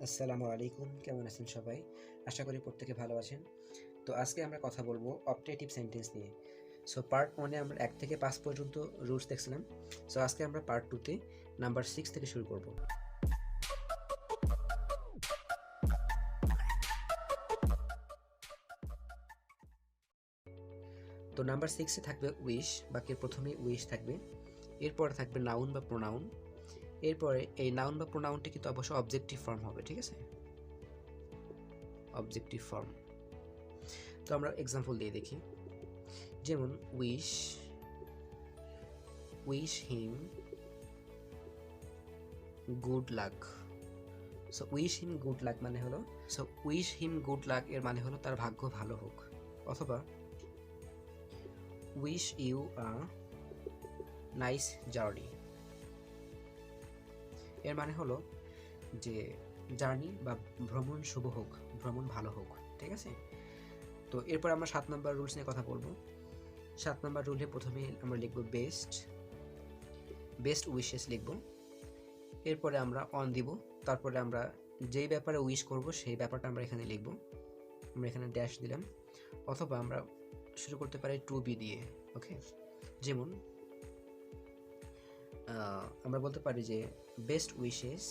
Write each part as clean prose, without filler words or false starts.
আসসালামু আলাইকুম, কেমন আছেন সবাই? আশা করি প্রত্যেকে ভালো আছেন। তো আজকে আমরা কথা বলবো অপটেটিভ সেন্টেন্স নিয়ে। সো পার্ট 1 এ আমরা 1 থেকে 5 পর্যন্ত রুলস দেখছিলাম। সো আজকে আমরা পার্ট 2 তে নাম্বার 6 থেকে শুরু করব। তো নাম্বার 6 এ থাকবে উইশ, বাক্যের প্রথমেই উইশ থাকবে। এরপরে থাকবে নাউন বা প্রোনাউন। এরপরে এই নাউন বা প্রোনাউনটি কিন্তু অবশ্যই অবজেক্টিভ ফর্ম হবে, ঠিক আছে? Objective form. তো আমরা এক্সাম্পল দিয়ে দেখি। যেমন wish him good luck. So wish him good luck মানে হলো, so wish him good luck এর মানে হলো তার ভাগ্য ভালো হোক। অথবা wish you a nice journey, এর মানে হলো যে জার্নি বা ভ্রমণ শুভ হোক, ভ্রমণ ভালো হোক, ঠিক আছে? তো এরপর আমরা 7 নম্বর রুলস নিয়ে কথা বলবো। 7 নম্বর রুলে প্রথমে আমরা লিখব বেস্ট উইশেস লিখব। এরপরে আমরা অন দিব, তারপরে আমরা যেই ব্যাপারে উইশ করব সেই ব্যাপারটা আমরা এখানে লিখব। আমরা এখানে ড্যাশ দিলাম। অথবা আমরা শুরু করতে পারি টু বি দিয়ে, ওকে? যেমন আমরা বলতে পারি যে বেস্ট উইশেস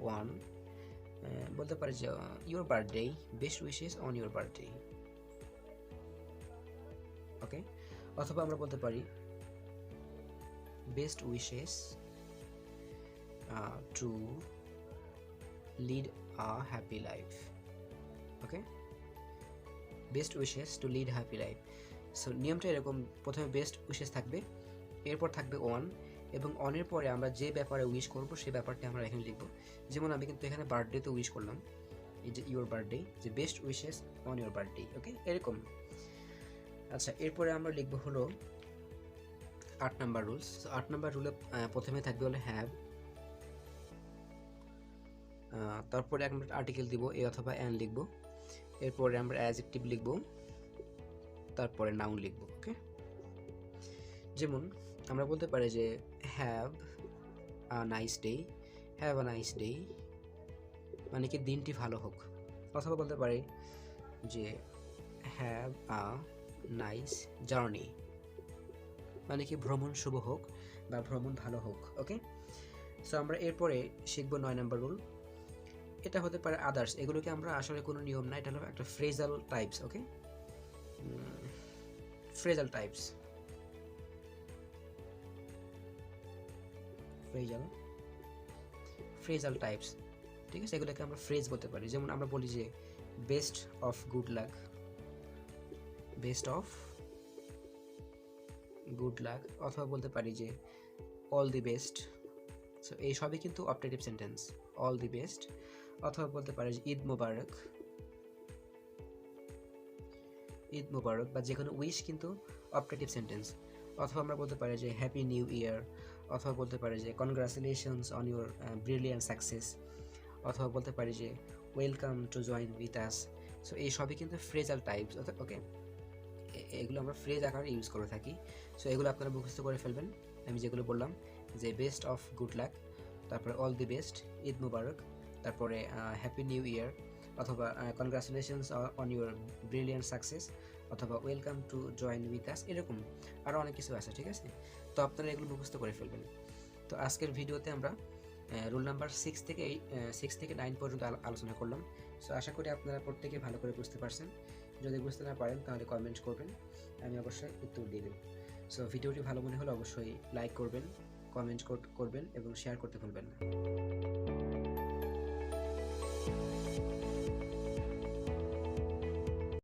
ওয়ান, বলতে পারি যে your birthday, best wishes on your birthday, okay? অথবা আমরা বলতে পারি best wishes to lead a happy life, okay? Best wishes to lead happy life. So নিয়মটা এরকম, প্রথমে বেস্ট উইশেস থাকবে, এরপর থাকবে অন, এবং অনের পরে আমরা যে ব্যাপারে উইশ করব সেই ব্যাপারটা আমরা এখানে লিখব। যেমন আমি কিন্তু এখানে বার্থডেতে উইশ করলাম, এই যে ইউর বার্থডে, যে best wishes on your birthday, okay? এরকম। আচ্ছা, এরপরে আমরা লিখব হলো 8 নাম্বার রুলস। 8 নাম্বার রুলে প্রথমে থাকবে হলো হ্যাভ, তারপরে আমরা আর্টিকেল দিব এ অথবা অ্যান লিখব, এরপরে আমরা অ্যাডজেক্টিভ লিখব, তারপরে নাউন লিখব, ওকে? যেমন আমরা বলতে পারি যে have a nice day, have a nice day মানে কি দিনটি ভালো হোক। অথবা বলতে পারি যে হ্যাভ আ নাইস জার্নি মানে কি ভ্রমণ শুভ হোক বা ভ্রমণ ভালো হোক, ওকে? সো আমরা এরপরে শিখবো 9 নাম্বার রুল। এটা হতে পারে আদার্স, এগুলোকে আমরা আসলে কোনো নিয়ম না, এটা হলো একটা ফ্রেজাল টাইপস, ওকে? ফ্রেজাল টাইপস, ফ্রেজাল টাইপস, ঠিক আছে? এগুলোকে আমরা ফ্রেজ বলতে পারি। যেমন আমরা বলি যে best of good lakh, best of good lakh, অথবা বলতে পারি যে অল দি বেস্ট। সো এই সবই কিন্তু optative sentence, all the best. অথবা বলতে পারি যে ঈদ মোবারক, ঈদ মোবারক, বা যে কোনো উইশ কিন্তু অপটেটিভ সেন্টেন্স। অথবা আমরা বলতে পারি যে হ্যাপি নিউ ইয়ার, অথবা বলতে পারি যে congratulations on your brilliant success, অথবা বলতে পারি যে welcome to join with us. So এই সবই কিন্তু ফ্রেজাল টাইপস, ওকে? এগুলো আমরা ফ্রেজ আকারে ইউজ করে থাকি। সো এগুলো আপনারা মুখস্থ করে ফেলবেন। আমি যেগুলো বললাম যে বেস্ট অফ গুড লাক, তারপরে all the best, Eid Mubarak, তারপরে হ্যাপি নিউ ইয়ার, অথবা congratulations on your brilliant success, অথবা welcome to join with us, এরকম আরও অনেক কিছু আছে, ঠিক আছে? তো আপনারা এগুলো মুখস্থ করে ফেলবেন। তো আজকের ভিডিওতে আমরা রুল নাম্বার 6 থেকে 9 পর্যন্ত আলোচনা করলাম। সো আশা করি আপনারা প্রত্যেকে ভালো করে বুঝতে পারছেন। যদি বুঝতে না পারেন তাহলে কমেন্ট করবেন, আমি অবশ্যই উত্তর দিয়ে দেব। সো ভিডিওটি ভালো মনে হলে অবশ্যই লাইক করবেন, কমেন্ট করবেন এবং শেয়ার করতে ভুলবেন না।